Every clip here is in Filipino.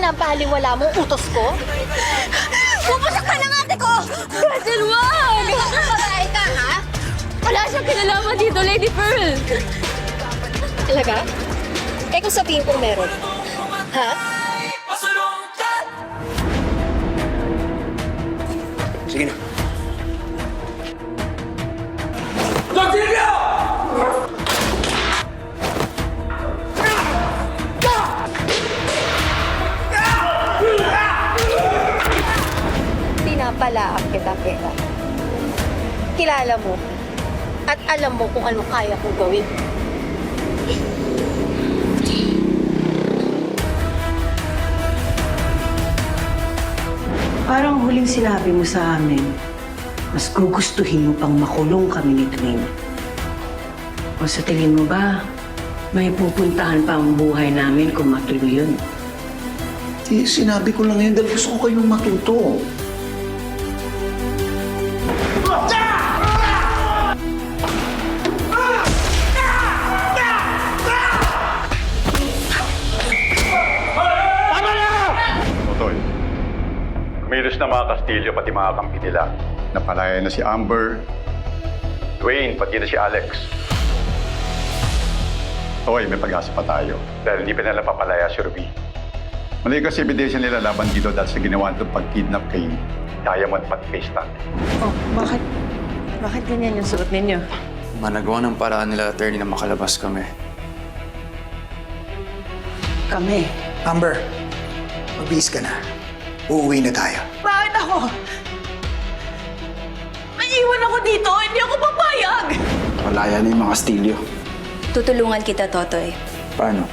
na ang pahaliwala mo, utos ko? Pupasaktan ng ate ko! Gretel, wag! Babae ka, ha? Wala siyang kinalaman dito, Lady Pearl. Talaga? Eh kung sabihin kong meron. Ha? Sige na. Pinapalaan kita, Pera. Kilala mo at alam mo kung ano kaya kong gawin. Parang huling sinabi mo sa amin, mas gugustuhin mo pang makulong kami ni Dwayne. O sa tingin mo ba, may pupuntahan pa ang buhay namin kung matuloy yun? Sinabi ko lang yun dahil gusto ko kayong matuto. Totoy, kumilos na mga Castillo pati mga kampi nila. Napalaya na si Amber, Dwayne, pati na si Alex. Toy, may pag-asa pa tayo dahil hindi pa nila papalaya si Ruby. Mali kasi ebidensya nila laban dito dahil sa ginawa nitong pag-kidnap kay Diamond pati Face Tank. Oh, bakit? Bakit ganyan yung suot ninyo? Managawa ng paraan nila, attorney, na makalabas kami. Kami. Amber, magbihis ka na. Uuwi na tayo. Bakit ako? Naiiwan ako dito! Hindi ako papayag! Malaya na yung mga Castillo. Tutulungan kita, Totoy. Paano?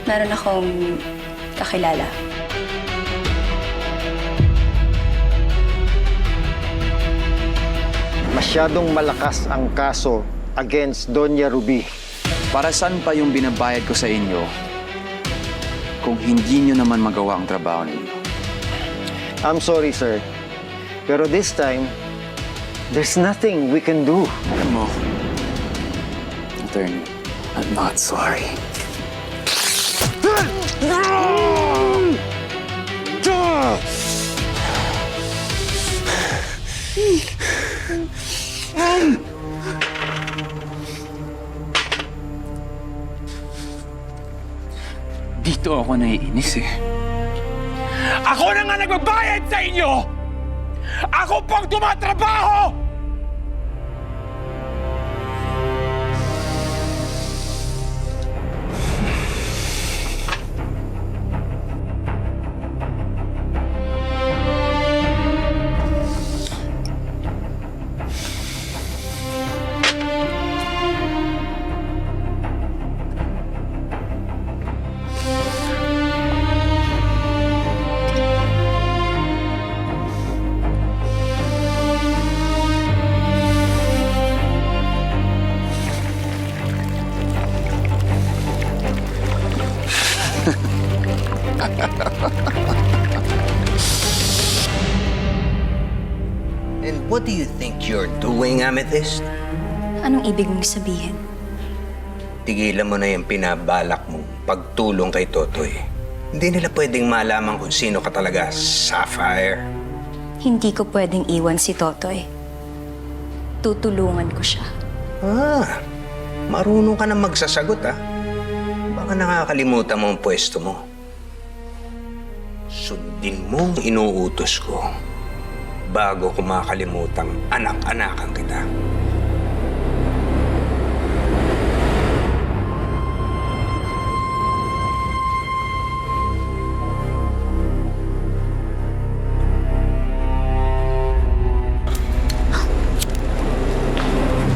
Meron akong kakilala. Masyadong malakas ang kaso against Doña Ruby. Para saan pa yung binabayad ko sa inyo kung hindi nyo naman magawa ang trabaho ninyo? I'm sorry, sir. Pero this time, there's nothing we can do. Alam mo, attorney, I'm not sorry. Dito ako naiinis eh. Ako na nga nagbabayad sa inyo! Ako pang tumatrabaho! And what do you think you're doing, Amethyst? Anong ibig mong sabihin? Tigilan mo na yung pinabalak mong pagtulong kay Totoy. Hindi nila pwedeng malaman kung sino ka talaga, Sapphire. Hindi ko pwedeng iwan si Totoy. Tutulungan ko siya. Marunong ka na magsasagot, ha? Baka nakakalimutan mo ang pwesto mo. Sundin mo ang inuutos ko bago ko makakalimutang anak-anakan kita.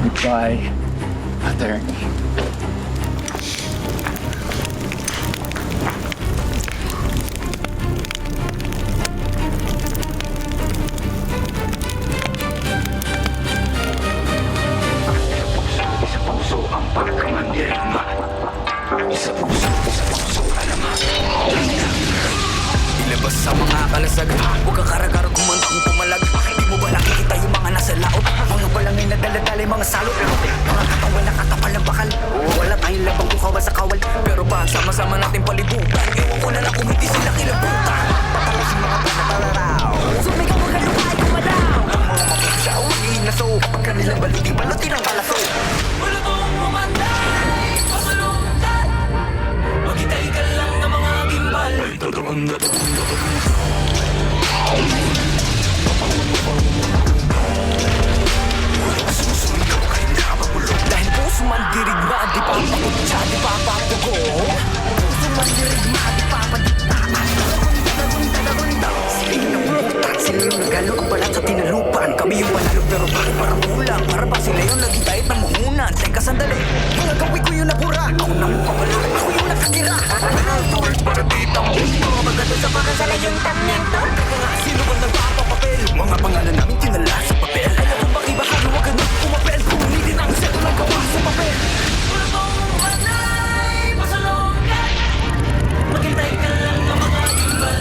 Goodbye, attorney. Ilabas sa mga kalasag, huwag ka karagar kumanta kung pumalag. Di mo ba nakikita yung mga nasa laot? Mga balangin na daladala mga salot. Mga katawan na katapal ng bakal. Wala tayong labang kung kawal sa kawal. Pero ba sama-sama natin palibutan? Ewan ko na lang kung hindi sila kilabutan. kanilang baluti ng kalaso. Malutong umanday, pasalundan. Maghintay ka lang ng mga gimbal. Dahil puso man dirigma, di pa pakutsa, di pa papugo. Puso man dirigma, di pa padiktaan. Sila yung nabubutan, sila yung nagalo. Ang balat sa tinalupan, kami yung panalo. Pero bakit parang kulang? Para ba sila yung lagi dahit ng mahunan? Teka sandali, mga gawi ko yung nabura. Ako na mapapala, ako yung nakatira. Pinag-tours para dito. Mga maganda sa para sa layong tamyento. Teka nga, sino ba nagpapapapel? Mga pangalan namin kinala sa papel. Alam mo ba iba ka, huwag ka na pumapel. Pumilitin ang seto ng gawa sa papel. Wala mong manay, pasalungan. Maghintay ka lang ng mga gimbal.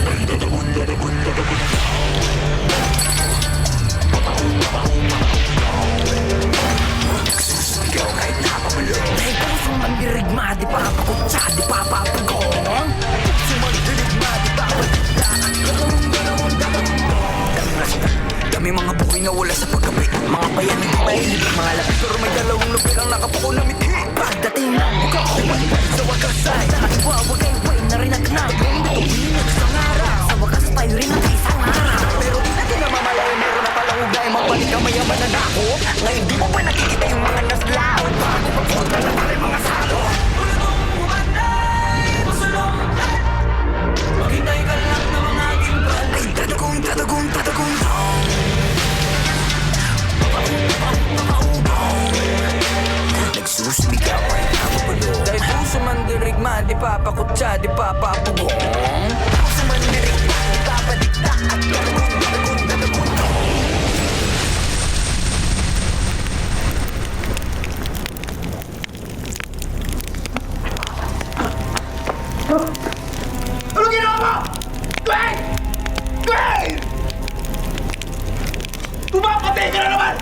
Nagsusuligaw kahit napamalo. Dahil puso man dirigma, di pa pakutsa, di pa papagong. Puso man dirigma, di pa paligtaan. Dami mga buhay na wala sa pagkabi. Mga bayan na mahilig, mga lapit. Pero may dalawang lupit ang nakapuko na miti. Pagdating ng bukaw, sa wakas ay naiwawagay-way na rin at nagawin sa ngara. Sa wakas tayo rin ang isang araw. Pero di natin namamalayan, meron na palang ugay. Magbalik ka mayaman na nako. Ngayon di mo pa nakikita yung mga naslao. Bago pagpunta na tayo mga salo. Wala mong umanay, pasalungan. Maghintay ka lang ng mga gimbal. Ay tatagong nagsusuligaw ay nakapalo. Dahil puso man dirigma, di pa pakutsa, di pa papugong. Puso man dirigma, di pa padikta. At tatagong. Ano ginawa mo? Gwen! Gwen! Pumapatay ka na naman!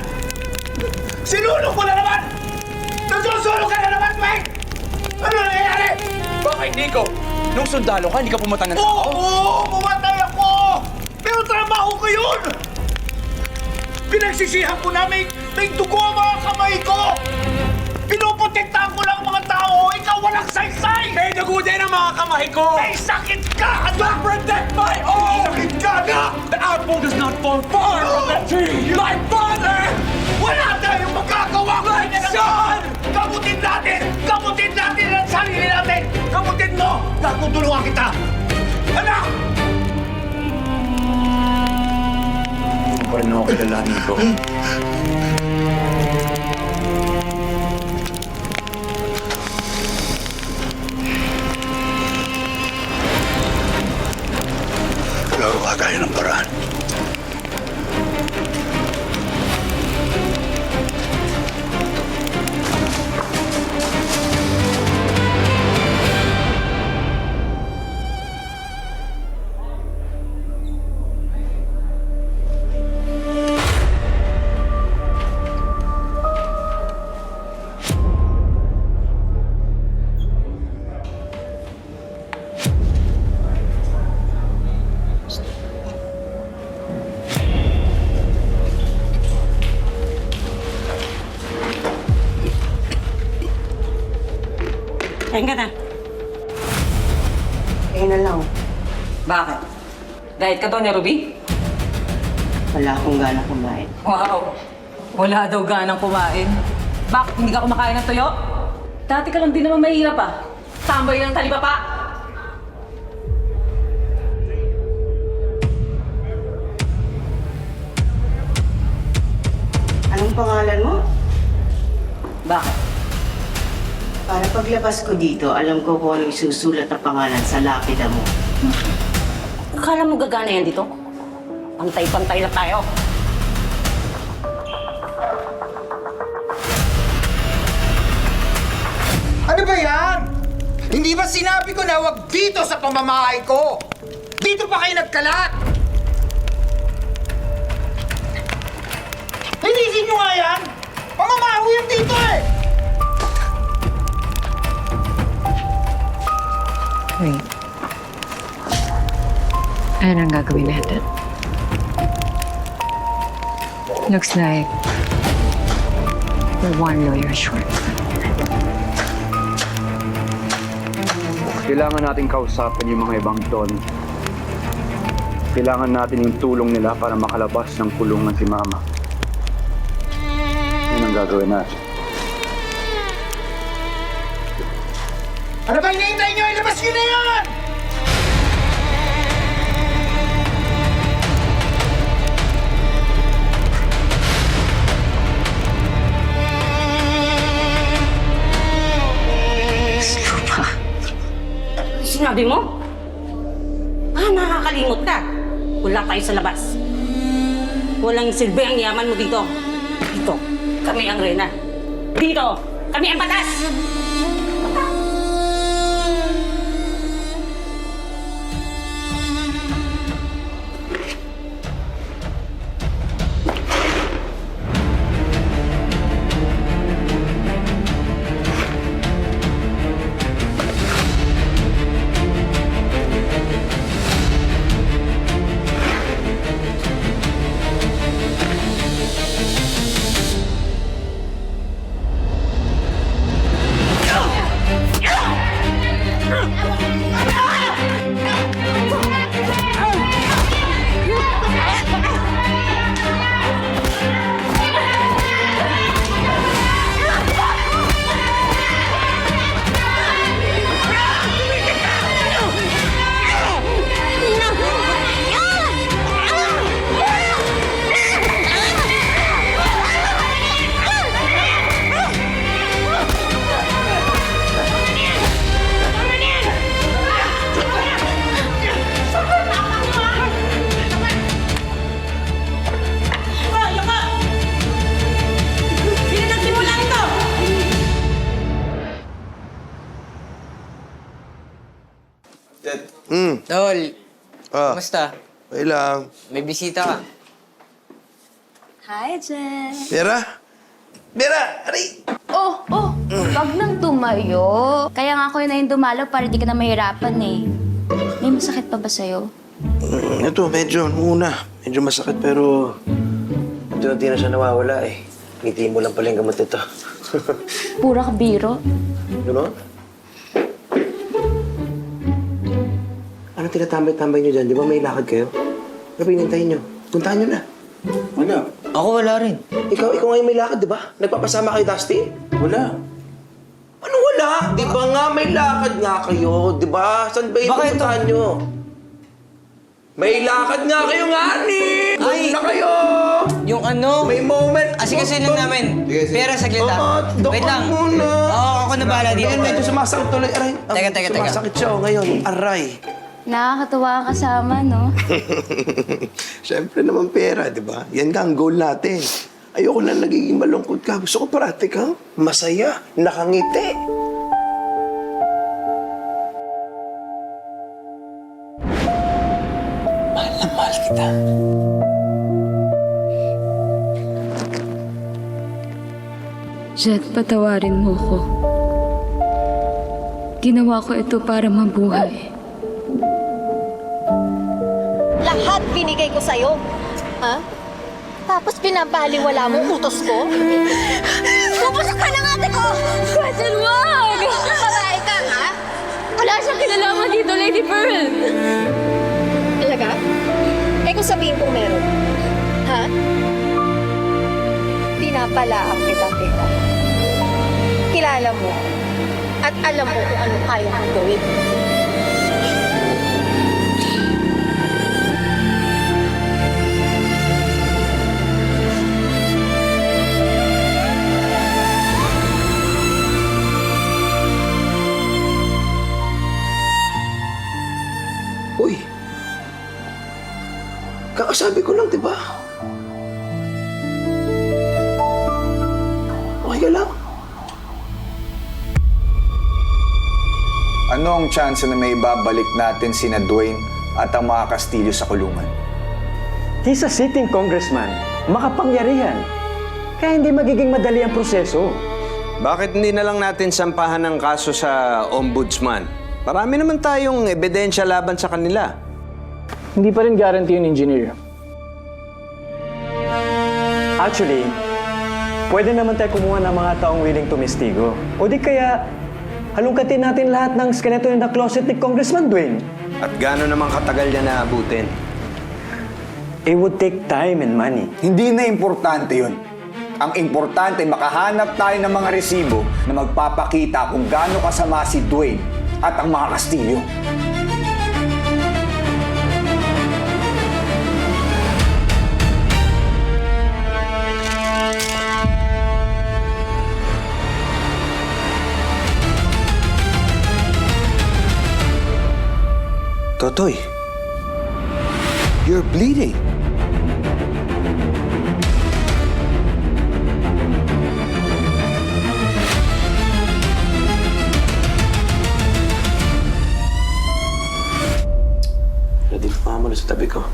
Sinulong ko na naman! Nagsusulong ka na naman, Gwen! Ano nangyayari? Bakit, Nico? Nung sundalo ka, hindi ka pumatay ng tao? Oo! Pumatay ako! Pero trabaho ko yun! Pinagsisihan ko na may dugo ang mga kamay ko! Pinoprotektahan ko lang ang mga tao! Ikaw walang saysay! May dugo din ang mga kamay ko! May sakit ka! Don't protect my own! May sakit ka na! The apple does not fall far from the tree! My father! Wala tayong magagawa! My son! Gamutin natin! Gamutin natin ang sarili natin! Gamutin mo! Natutulungan kita! Anak! Hindi pa rin ako kilala, Nico. Gagawa tayo ng paraan. Kain ka na. Kain na lang. Bakit? Diet ka daw ni Ruby? Wala akong gana kumain. Wow! Wala daw ganang kumain. Bakit hindi ka kumakain ng tuyo? Dati ka lang din naman mahirap ah. Tambay ng talibapa. Anong pangalan mo? Bakit? Para paglabas ko dito, alam ko kung anong isusulat na pangalan sa lapida mo. Akala mo gagana yan dito? Pantay-pantay na tayo. Ano ba yan? Hindi ba sinabi ko na wag dito sa pamamahay ko? Dito pa kayo nagkalat! Linisin nyo nga yan! Pamamaho yan dito eh! Wait. Ano ang gagawin natin? Looks like We're one lawyer short. Kailangan natin kausapin yung mga ibang don. Kailangan natin yung tulong nila para makalabas ng kulungan si Mama. Yan ang gagawin natin. Ano ba hinihintay nyo? Ilabas nyo na yan! Sinabi mo? Nakakalimot ka. Wala tayo sa labas. Walang silbi ang yaman mo dito. Dito, kami ang reyna. Dito, kami ang batas! Tol, kumusta? Okay lang. May bisita ka. Hi, Jen. Vera? Vera! Aray! Wag nang tumayo. Kaya nga ako yun na yung dumalaw para di ka na mahirapan eh. May masakit pa ba sa'yo? Ito, medyo masakit pero di na siya nawawala eh. Ngiti mo lang pala yung gamot nito. Pura ka biro. Gano'n? Ano tinatambay-tambay nyo dyan? Di ba may lakad kayo? Ano pinintayin nyo? Puntahan nyo na. Wala. Ako wala rin. Ikaw ngayon may lakad, di ba? Nagpapasama kay Dusty? Wala. Ano wala? Di ba nga may lakad nga kayo? Di ba? Saan ba yung Bakit? pupuntahan nyo? May lakad nga kayo nga ni! Doon na kayo! Yung ano? May moment! Kasi lang namin. Pera saglit ah. Wait lang. Muna. Oo, ako na bahala dito. Ngayon medyo sumasakit tuloy. Aray. Teka. Sumasakit siya ngayon. Aray. Nakakatuwa ka kasama, no? Siyempre naman pera, di ba? Yan nga ang goal natin. Ayoko na nagiging malungkot ka. Gusto ko parati kang masaya, nakangiti. Mahal na mahal kita. Jet, patawarin mo ko. Ginawa ko ito para mabuhay. Lahat binigay ko sa'yo. Ha? Tapos pinapaliwala mo utos ko? Pupusak ka ng ate ko! Jen, wag! Babae ka, ha? Wala siyang kinalaman dito, Lady Pearl. Talaga? Eh kung sabihin kong meron, ha? Pinapalaan kita, Tita. Kilala mo at alam mo kung ano kaya kong gawin. Uy, kakasabi ko lang, di ba? Okay ka lang? Ano ang chance na may ibabalik natin sina Dwayne at ang mga Castillo sa kulungan? He's a sitting congressman. Makapangyarihan. Kaya hindi magiging madali ang proseso. Bakit hindi na lang natin sampahan ng kaso sa ombudsman? Marami naman tayong ebidensya laban sa kanila. Hindi pa rin guarantee yun, engineer. Actually, pwede naman tayo kumuha ng mga taong willing tumistigo. O di kaya, halungkatin natin lahat ng skeleton in the closet ni Congressman Dwayne. At gaano naman katagal niya naabutin? It would take time and money. Hindi na importante yun. Ang importante, makahanap tayo ng mga resibo na magpapakita kung gaano kasama si Dwayne at ang mga Castillo. Totoy, you're bleeding. Pwede pa mo na sa tabi ko.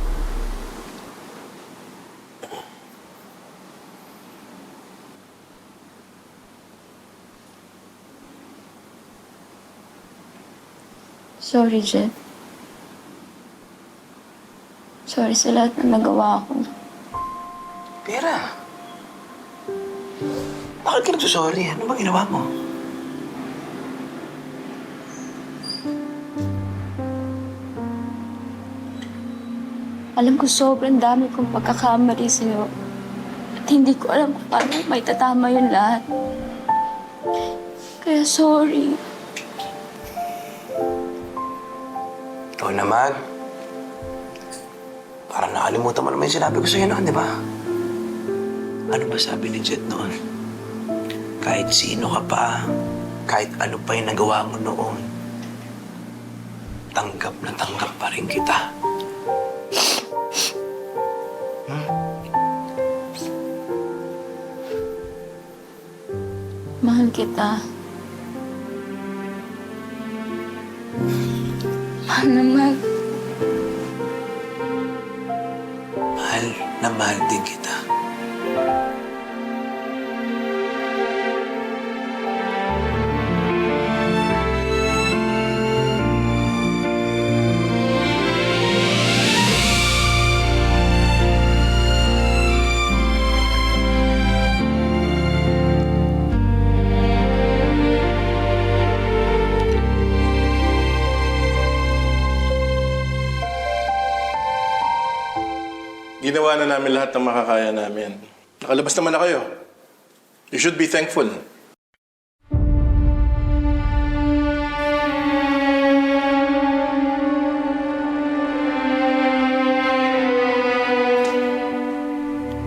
Sorry, Jeff. Sorry sa lahat na nagawa ko. Pera. Bakit ka nagsusorry? Ano ba ginawa mo? Alam ko sobrang dami kong pagkakamali sa'yo. At hindi ko alam kung paano may tatama yun lahat. Kaya sorry. Ikaw naman. Parang nakalimutan mo naman yung sinabi ko sa'yo noon, di ba? Ano ba sabi ni Jet noon? Kahit sino ka pa, kahit ano pa yung nagawa mo noon, tanggap na tanggap pa rin kita. Mahal kita. Mahal na mahal. Mahal na mahal din kita. Ginawa na namin lahat ng makakaya namin. Nakalabas naman na kayo. You should be thankful.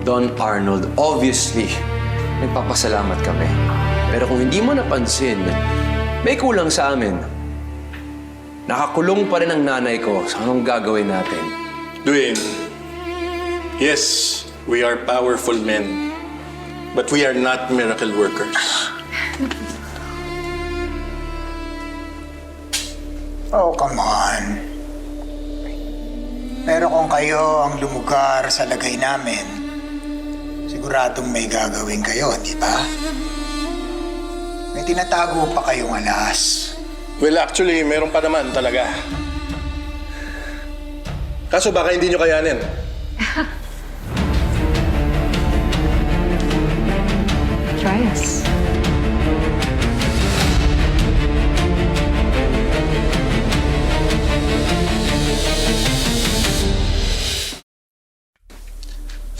Don Arnold, obviously, nagpapasalamat kami. Pero kung hindi mo napansin, may kulang sa amin. Nakakulong pa rin ang nanay ko sa anong gagawin natin. Dwayne, yes, we are powerful men, but we are not miracle workers. Oh, come on. Pero kung kayo ang lumugar sa lagay namin, siguradong may gagawin kayo, di ba? May tinatago pa kayong alas. Well, actually, meron pa naman talaga. Kaso baka hindi nyo kayanin. Try us.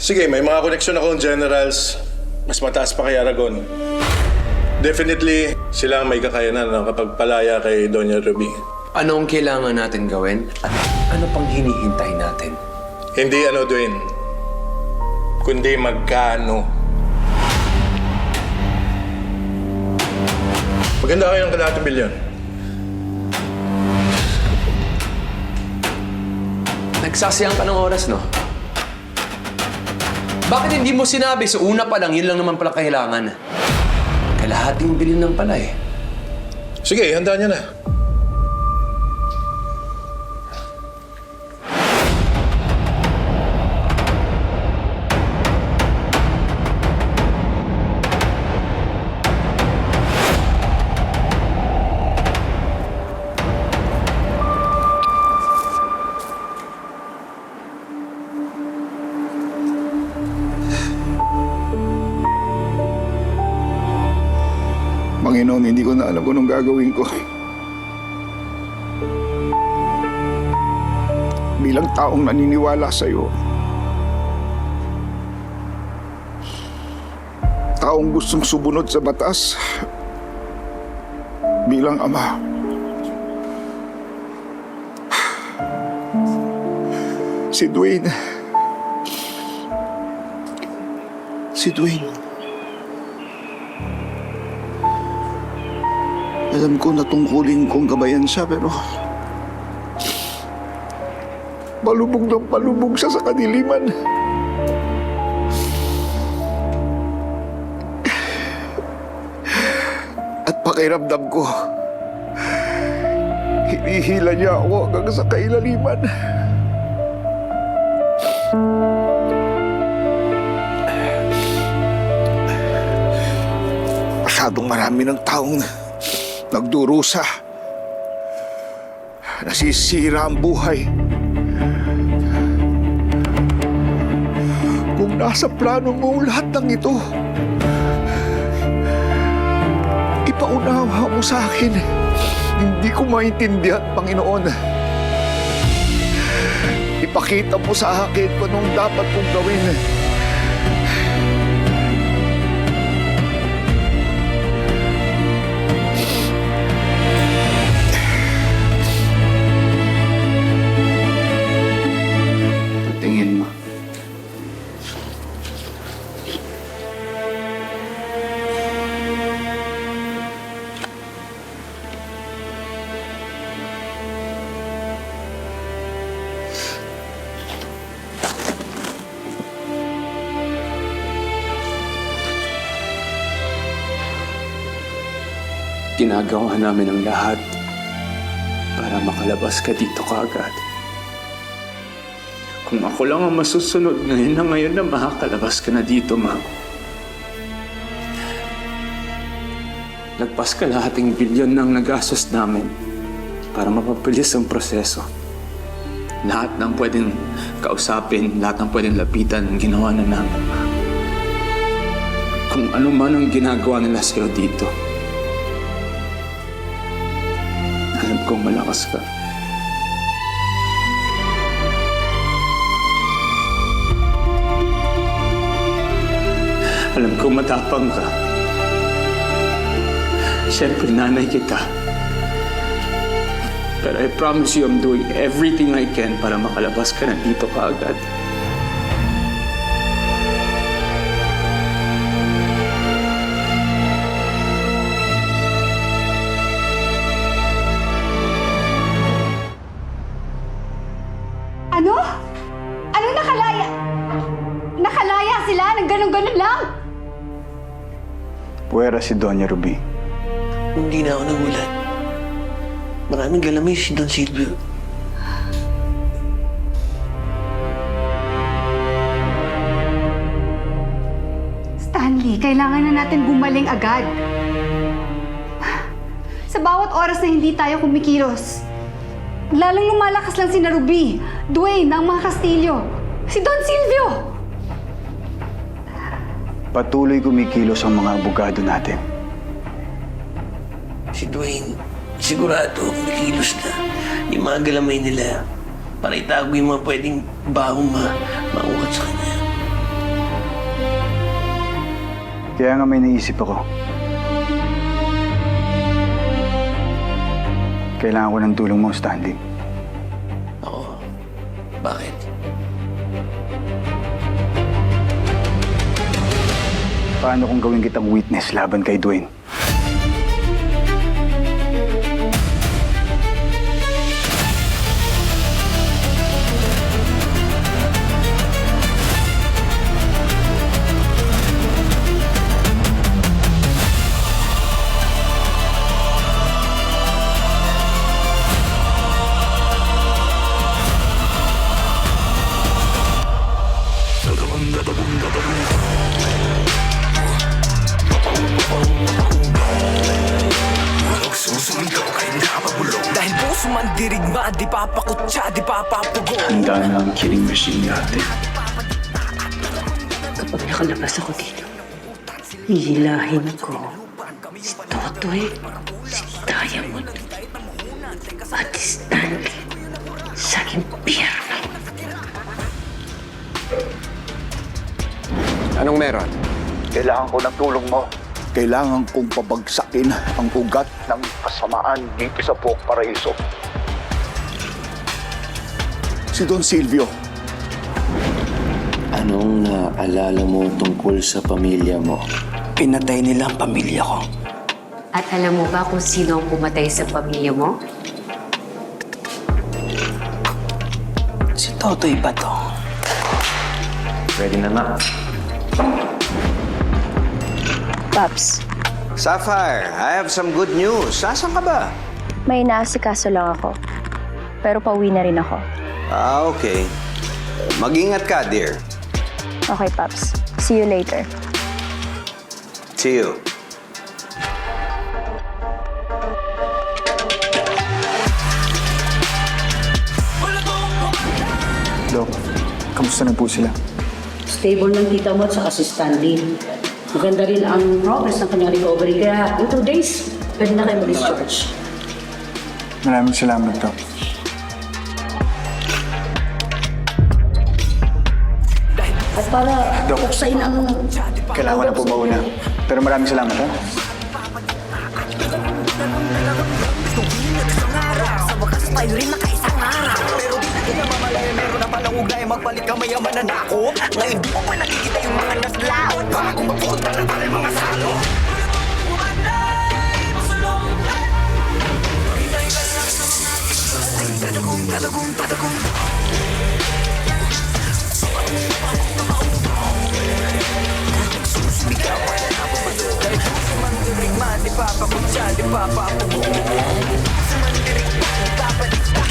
Sige, may mga koneksyon akong generals. Mas mataas pa kay Aragon. Definitely, sila ang may kakayanan ng kapagpalaya kay Doña Ruby. Anong kailangan natin gawin? At ano pang hinihintay natin? Hindi ano, Dwayne. Kundi magkano. Maganda kayo ng kalahating bilyon. Nagsasayang ka ng oras, no? Bakit hindi mo sinabi? Sa una pa lang, yun lang naman pala kailangan. Kalahating bilyon lang pala eh. Sige, handa niya na. Panginoon, hindi ko na alam kung anong gagawin ko. Bilang taong naniniwala sa'yo, taong gustong subunod sa batas, bilang ama, si Dwayne, alam ko na tungkulin kong gabayan siya, pero palubog ng palubog siya sa kadiliman. At pakiramdam ko, hinihila niya ako hanggang sa kailaliman. Masyadong marami ng taong nagdurusa. Nasisira ang buhay. Kung nasa plano mo lahat ng ito, ipaunawa mo sa akin. Hindi ko maintindihan, Panginoon. Ipakita mo sa akin kung anong dapat kong gawin. Tingin mo. Ginagawa namin ang lahat para makalabas ka dito kaagad. Kung ako lang ang masusunod ngayon na makakalabas ka na dito, ma'am. Lagpas ka lahating bilyon ng nagastos namin para mapabilis ang proseso. Lahat ng pwedeng kausapin, lahat ng pwedeng lapitan, ginawa na namin, ma'am. Kung ano man ang ginagawa nila sa'yo dito, alam kong malakas ka. Alam kong matapang ka. Siyempre, nanay kita. Pero I promise you, I'm doing everything I can para makalabas ka na dito kaagad. Ano? Anong nakalaya? Nakalaya sila ng ganun-ganun lang? Puwera si Doña Ruby. Hindi na ako nagulat. Maraming galamay si Don Silvio. Stanley, kailangan na natin gumaling agad. Sa bawat oras na hindi tayo kumikilos, lalong lumalakas lang si Ruby, Dwayne, ang mga Castillo, si Don Silvio. Patuloy kumikilos ang mga abogado natin. Si Dwayne, sigurado kumikilos na yung mga galamay nila para itago yung mga pwedeng bahong maungat sa kanya. Kaya nga may naisip ako. Kailangan ko ng tulong mo, Stanley. Ako? Bakit? Paano kung gawin kitang witness laban kay Dwayne? Dahil puso man dirigma, di papakutsa, di papapugo. Handa na ang killing machine natin. Kapag nakalabas ako dito, hihilahin ko si Toto. Totoy, si Diamond, at Stanley sa impyerno. Anong meron? Kailangan ko ng tulong mo. Kailangan kong pabagsakin ang ugat ng kasamaan dito sa Buhok Paraiso. Si Don Silvio. Anong naalala mo tungkol sa pamilya mo? Pinatay nila ang pamilya ko. At alam mo ba kung sino ang pumatay sa pamilya mo? Si Totoy ba to? Ready na na. Paps, Sapphire, I have some good news. Saan ka ba? may inaasikaso lang ako. Pero pauwi na rin ako. Okay. Mag-ingat ka, dear. Okay, Paps. See you later. See you. Dok, kamusta na po sila? Stable ng tita mo at saka si Stanley. Maganda rin ang progress ng kanyang recovery. Kaya in 2 days, pwede na kayo mag-discharge. Maraming salamat, Dok. At para Dok. buksain ang... Kailangan ko na po mauna. Pero maraming salamat, ha? Sa wakas tayo rin nakaisang araw. Pero di natin namamalaya, meron na palang ugay. Magpalit ka mayaman na nako. Ngayon di mo pa nakikita yung mga naslaot. Bago magpunta na pala yung mga salo. Di papakutsa, di papapubo. Sumandirig pa, babalik pa.